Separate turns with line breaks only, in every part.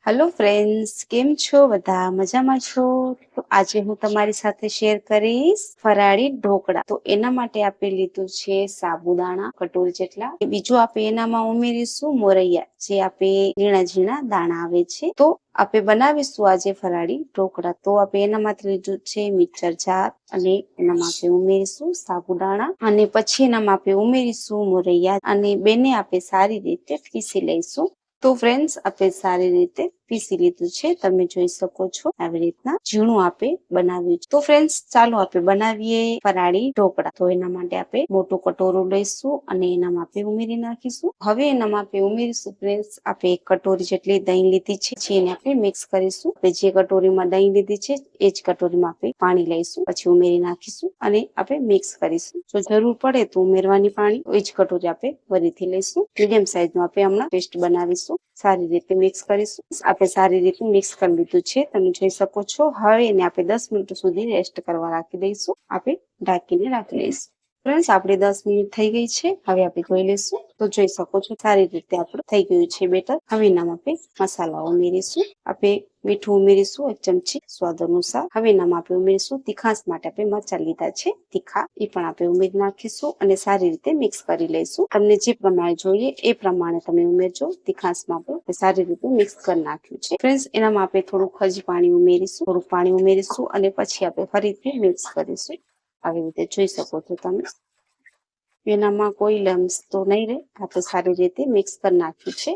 Hello friends, કેમ છો? બધા મજામાં છો? તો આજે હું તમારી સાથે શેર કરીશ ફરાળી ઢોકળા. તો એના માટે આપણે લીધું છે સાબુદાણા કટોરી જેટલા. બીજું આપણે એનામાં ઉમેરીશું મોરૈયા, જે આપણે ઝીણા ઝીણા દાણા આવે છે. તો આપણે બનાવીશું આજે ફરાળી ઢોકળા. તો આપણે એનામાંથી લીધું છે મિક્સર જાર, અને એનામાં આપણે ઉમેરીશું સાબુદાણા, અને પછી એનામાં આપણે ઉમેરીશું મોરૈયા, અને બેને આપણે સારી રીતે પીસી લઈશું. તો ફ્રેન્ડ્સ, આપણે સારી રીતે પીસી લીધું છે, તમે જોઈ શકો છો આવી રીતના ઝીણું આપણે બનાવ્યું છે. તો ફ્રેન્ડ્સ, ચાલો આપણે બનાવીએ ફરાળી ઢોકળા. તો એના માટે આપણે મોટું કટોરું લઈશું અને એનામાં આપણે ઉમેરી નાખીશું. હવે એનામાં આપણે ઉમેરીશું ફ્રેન્ડ્સ, આપણે એક કટોરી જેટલી દહીં લીધી છે, જેને આપણે મિક્સ કરીશું. આપણે જે કટોરીમાં દહીં લીધી છે એ જ કટોરીમાં આપણે પાણી લઈશું, પછી ઉમેરી નાખીશું અને આપણે મિક્સ કરીશું. જો જરૂર પડે તો ઉમેરવાની પાણી, એ જ કટોરી આપણે ફરીથી લઈશું. મીડિયમ સાઈઝ નું આપણે હમણાં પેસ્ટ બનાવીશું. સારી રીતે મિક્સ કરીશું. આપણે સારી રીતે મિક્સ કરી લીધું છે, તમે જોઈ શકો છો. હવે એને આપણે 10 મિનિટ સુધી રેસ્ટ કરવા રાખી દઈશું. આપણે ઢાંકીને રાખી દઈશું. ફ્રેન્ડ્સ, આપણી 10 મિનિટ થઈ ગઈ છે. હવે આપણે જોઈ લઈશું. તો જોઈ શકો છો સારી રીતે આપણું થઈ ગયું છે બેટર. હવે એનામાં આપણે મસાલા ઉમેરીશું. આપણે મીઠું ઉમેરીશું 1 ચમચી સ્વાદ અનુસાર. હવે એનામાં આપણે ઉમેરીશું તીખાસ માટે આપણે મરચાં લીધા છે તીખા, એ પણ આપણે ઉમેરી નાખીશું અને સારી રીતે મિક્સ કરી લઈશું. તમને જે પ્રમાણે જોઈએ એ પ્રમાણે તમે ઉમેરજો. તીખાસમાં આપણે સારી રીતે મિક્સ કરી નાખ્યું છે. ફ્રેન્ડ્સ, એનામાં આપણે થોડુંક હજી પાણી ઉમેરીશું, થોડુંક પાણી ઉમેરીશું અને પછી આપણે ફરીથી મિક્સ કરીશું. આવી રીતે જોઈ શકો છો તમે. એનામાં કોઈ લમ્સ તો નહીં રહે. આપણે સારી રીતે મિક્સ કરી નાખ્યું છે.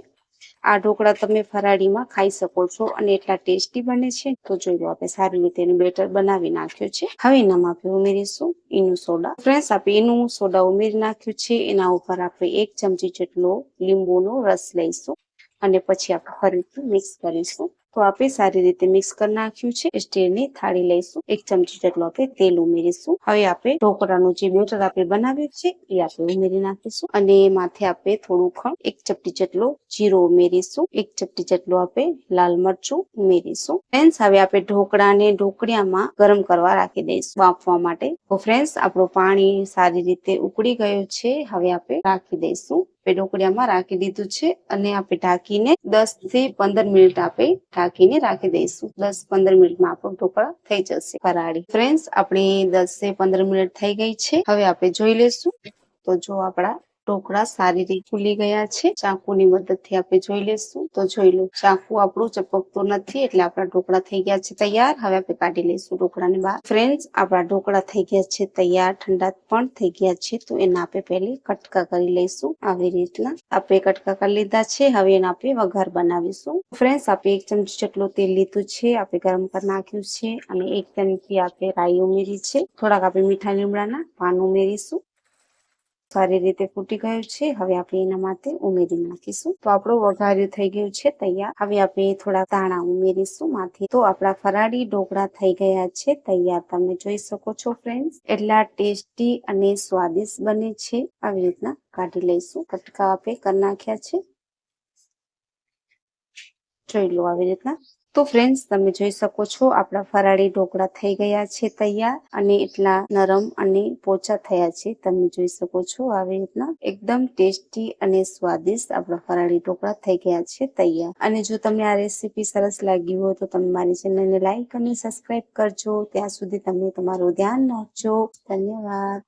આ ઢોકળા તમે ફરાળીમાં ખાઈ શકો છો અને એટલા ટેસ્ટી બને છે. તો જોઈ લો, આપણે સારી રીતે એનું બેટર બનાવી નાખ્યું છે. હવે એનામાં આપણે ઉમેરીશું ઈનો સોડા. ફ્રેન્ડ્સ, આપણે ઈનો સોડા ઉમેરી નાખ્યું છે. એના ઉપર આપણે 1 ચમચી જેટલો લીંબુનો રસ લઈશું અને પછી આપણે ફરીથી મિક્સ કરીશું. તો આપણે સારી રીતે મિક્સ કરી નાખ્યું છે. સ્ટીલની થાળી લઈશું. 1 ચમચી જેટલું આપણે તેલ ઉમેરીશું. હવે આપણે ઢોકળાનું જે બેટર આપણે બનાવ્યું છે એ આપણે ઉમેરી નાખીશું અને માથે આપણે થોડું ખણ 1 ચપટી જેટલો જીરો ઉમેરીશું. 1 ચપટી જેટલું આપણે લાલ મરચું ઉમેરીશું. ફ્રેન્ડ્સ, હવે આપણે ઢોકળાને ઢોકળિયામાં ગરમ કરવા રાખી દઈશું બાફવા માટે. તો ફ્રેન્ડ્સ, આપણું પાણી સારી રીતે ઉકળી ગયું છે. હવે આપણે રાખી દઈશું. ઢોકળિયામાં રાખી દીધું છે અને આપણે ઢાંકીને 10 થી 15 મિનિટ આપણે ઢાંકીને રાખી દઈશું. 10-15 મિનિટમાં આપણું ઢોકળા થઈ જશે ફરાળી. ફ્રેન્ડ્સ, આપણી 10 થી 15 મિનિટ થઈ ગઈ છે. હવે આપણે જોઈ લઈશું. તો જો આપણા ઢોકળા સારી રીતે ફૂલી ગયા છે. ચાકુની મદદથી આપણે જોઈ લઈશું. તો જોઈ લો, ચાકુ આપણું ચપકતું નથી, એટલે આપણા ઢોકળા થઈ ગયા છે તૈયાર. હવે આપણે કાઢી લઈશું ઢોકળાને બહાર. ફ્રેન્ડ્સ, આપણા ઢોકળા થઈ ગયા છે તૈયાર, ઠંડા પણ થઈ ગયા છે. તો એના આપણે પહેલી કટકા કરી લઈશું. આવી રીતના આપણે કટકા કરી લીધા છે. હવે એના આપણે વઘાર બનાવીશું. ફ્રેન્ડ્સ, આપણે 1 ચમચી જેટલું તેલ લીધું છે, આપણે ગરમ કરી નાખ્યું છે અને 1 ચમચી આપણે રાઈ ઉમેરી છે. થોડાક આપણે મીઠા લીમડાના પાન ઉમેરીશું. સારી રીતે ફૂટી ગયું છે. હવે આપણે એના માટે ઉમેરી નાખીશું. તો આપણું વઘાર્યું થઈ ગયું છે તૈયાર. હવે આપણે થોડા દાણા ઉમેરીશું માથી. તો આપણા ફરાળી ઢોકળા થઈ ગયા છે તૈયાર. તમે જોઈ શકો છો ફ્રેન્ડ્સ, એટલા ટેસ્ટી અને સ્વાદિષ્ટ બને છે. આવી રીતના કાઢી લઈશું. કટકા આપણે કરી નાખ્યા છે, જોઈ લો આવી રીતના. તો ફ્રેન્ડ્સ, તમે જોઈ શકો છો આપણા ફરાળી ઢોકળા થઈ ગયા છે તૈયાર, અને એટલા નરમ અને પોચા થયા છે. તમે જોઈ શકો છો આવી રીતના એકદમ ટેસ્ટી અને સ્વાદિષ્ટ આપણા ફરાળી ઢોકળા થઈ ગયા છે તૈયાર. અને જો તમને આ રેસીપી સરસ લાગી હોય તો તમે મારી ચેનલને લાઈક અને સબસ્ક્રાઇબ કરજો. ત્યાં સુધી તમે તમારું ધ્યાન રાખજો. ધન્યવાદ.